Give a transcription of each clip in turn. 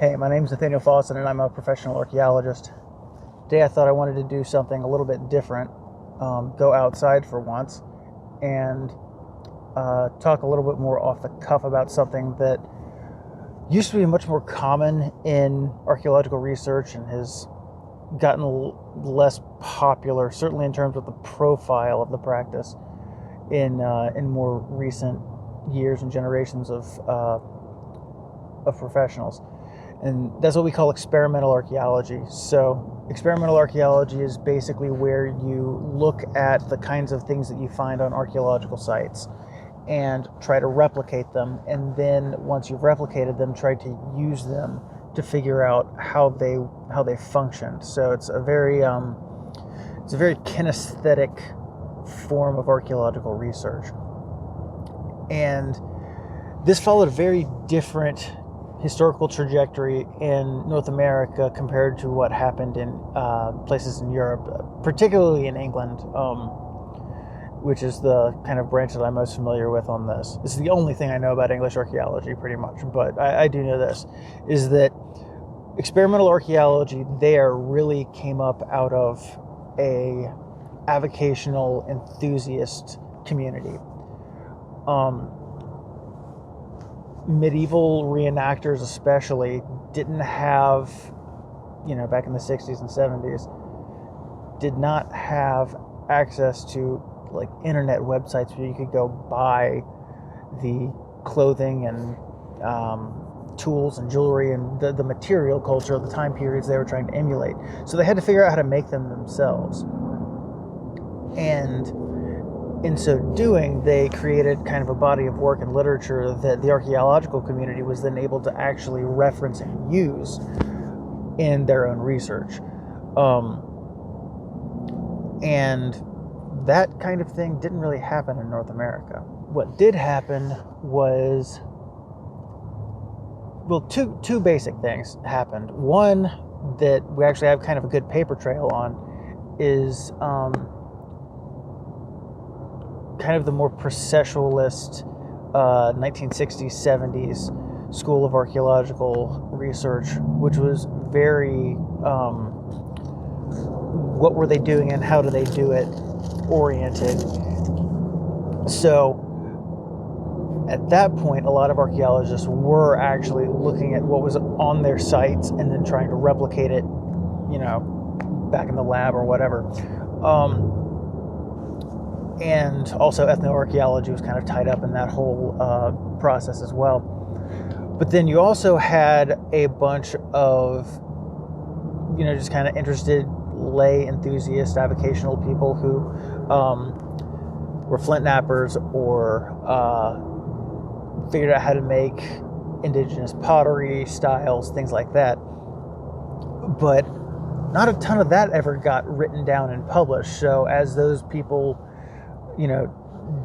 Hey, my name's Nathaniel Fawcett, and I'm a professional archaeologist. Today I thought I wanted to do something a little bit different, go outside for once, and talk a little bit more off the cuff about something that used to be much more common in archaeological research and has gotten less popular, certainly in terms of the profile of the practice in more recent years and generations of professionals. And that's what we call experimental archaeology. So experimental archaeology is basically where you look at the kinds of things that you find on archaeological sites and try to replicate them, and then once you've replicated them, try to use them to figure out how they functioned. So it's a very kinesthetic form of archaeological research, and this followed a very different historical trajectory in North America compared to what happened in places in Europe, particularly in England, which is the kind of branch that I'm most familiar with on this. This is the only thing I know about English archaeology, pretty much, but I do know this, is that experimental archaeology there really came up out of a avocational enthusiast community. Medieval reenactors especially didn't have, back in the 60s and 70s, did not have access to like internet websites where you could go buy the clothing and tools and jewelry and the material culture of the time periods they were trying to emulate. So they had to figure out how to make them themselves. And in so doing, they created kind of a body of work and literature that the archaeological community was then able to actually reference and use in their own research. And that kind of thing didn't really happen in North America. What did happen was, well, two basic things happened. One that we actually have kind of a good paper trail on is kind of the more processualist 1960s, 70s school of archaeological research, which was very what were they doing and how do they do it oriented. So at that point, a lot of archaeologists were actually looking at what was on their sites and then trying to replicate it, back in the lab or whatever. And also ethnoarchaeology was kind of tied up in that whole process as well. But then you also had a bunch of, just kind of interested lay enthusiast, avocational people who were flint knappers or figured out how to make indigenous pottery styles, things like that. But not a ton of that ever got written down and published. So as those people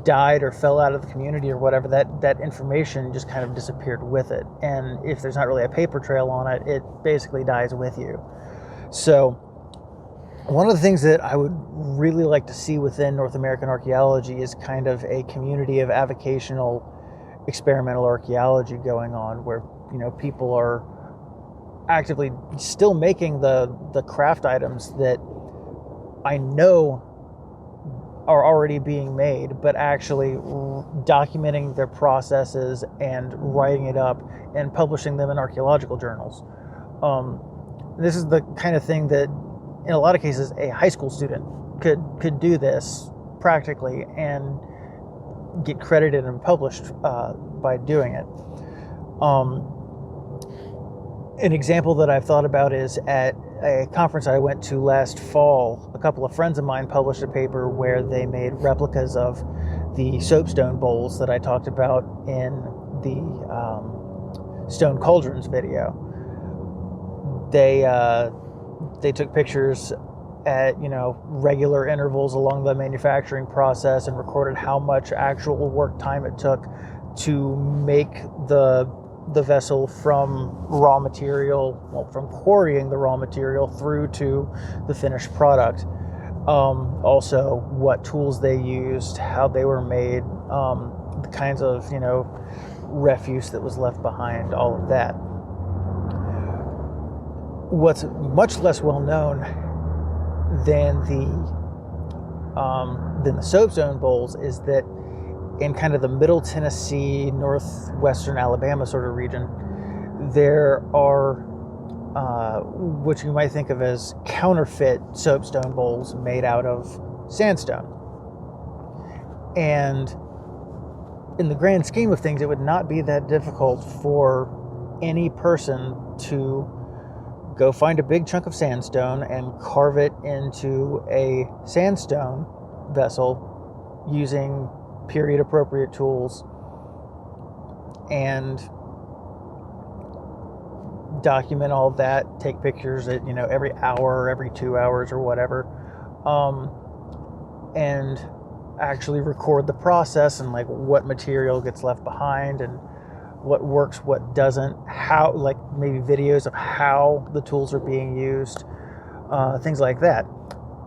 died or fell out of the community or whatever, that information just kind of disappeared with it. And if there's not really a paper trail on it, it basically dies with you. So one of the things that I would really like to see within North American archaeology is kind of a community of avocational experimental archaeology going on, where people are actively still making the craft items that I know are already being made, but actually documenting their processes and writing it up and publishing them in archaeological journals. This is the kind of thing that, in a lot of cases, a high school student could do this practically and get credited and published by doing it. An example that I've thought about is at a conference I went to last fall. A couple of friends of mine published a paper where they made replicas of the soapstone bowls that I talked about in the Stone Cauldrons video. They took pictures at regular intervals along the manufacturing process and recorded how much actual work time it took to make the vessel from raw material, from quarrying the raw material through to the finished product. Also, what tools they used, how they were made, the kinds of refuse that was left behind, all of that. What's much less well known than the soapstone bowls is that in kind of the Middle Tennessee, northwestern Alabama sort of region, there are what you might think of as counterfeit soapstone bowls made out of sandstone. And in the grand scheme of things, it would not be that difficult for any person to go find a big chunk of sandstone and carve it into a sandstone vessel using period appropriate tools and document all of that, take pictures at, every hour or every 2 hours or whatever, and actually record the process and like what material gets left behind and what works, what doesn't, how, like maybe videos of how the tools are being used, things like that.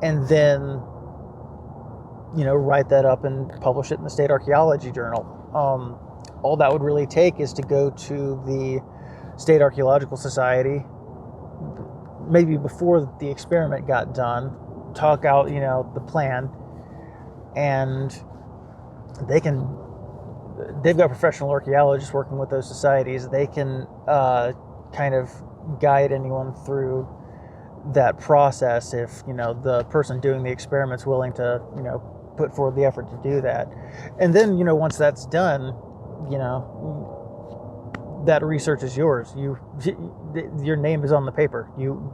And then, write that up and publish it in the State Archaeology Journal. All that would really take is to go to the State Archaeological Society, maybe before the experiment got done, talk out, the plan, and they've got professional archaeologists working with those societies. They can kind of guide anyone through that process if, the person doing the experiment's willing to, put forward the effort to do that. And then, once that's done, that research is yours. Your name is on the paper. You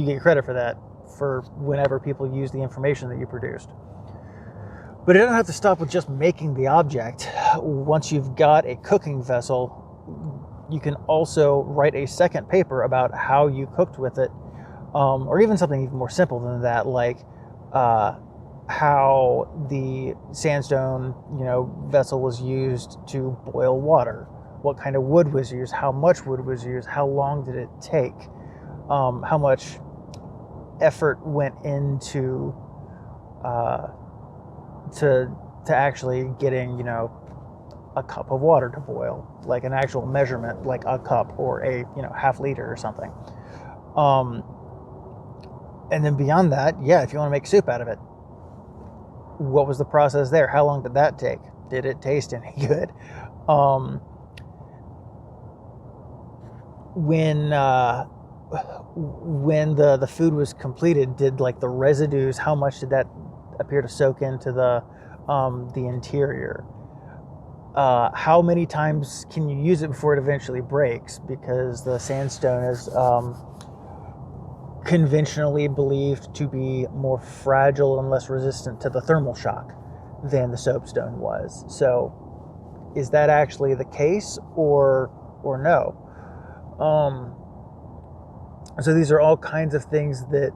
get credit for that for whenever people use the information that you produced. But it doesn't have to stop with just making the object. Once you've got a cooking vessel, you can also write a second paper about how you cooked with it, or even something even more simple than that, like how the sandstone, vessel was used to boil water, what kind of wood was used, how much wood was used, how long did it take, how much effort went into to actually getting, a cup of water to boil, like an actual measurement, like a cup or a, half liter or something. And then beyond that, if you want to make soup out of it, what was the process there? How long did that take? Did it taste any good? When the food was completed, did like the residues, how much did that appear to soak into the interior? How many times can you use it before it eventually breaks? Because the sandstone is conventionally believed to be more fragile and less resistant to the thermal shock than the soapstone was. So is that actually the case or no? So these are all kinds of things that,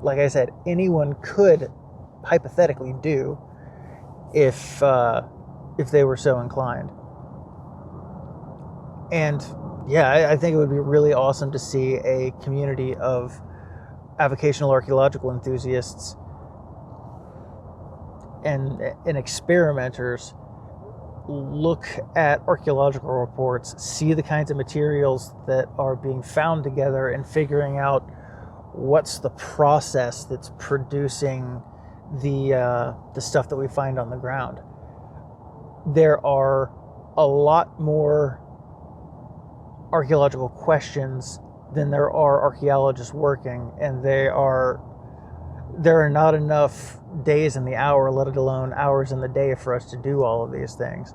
like I said, anyone could hypothetically do if they were so inclined. And I think it would be really awesome to see a community of avocational archaeological enthusiasts and experimenters look at archaeological reports, see the kinds of materials that are being found together, and figuring out what's the process that's producing the stuff that we find on the ground. There are a lot more archaeological questions than there are archaeologists working, and there are not enough days in the hour, let alone hours in the day, for us to do all of these things.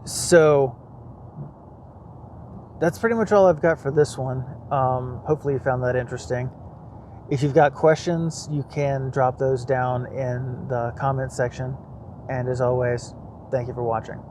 So that's pretty much all I've got for this one. Hopefully you found that interesting. If you've got questions, you can drop those down in the comment section. And as always, thank you for watching.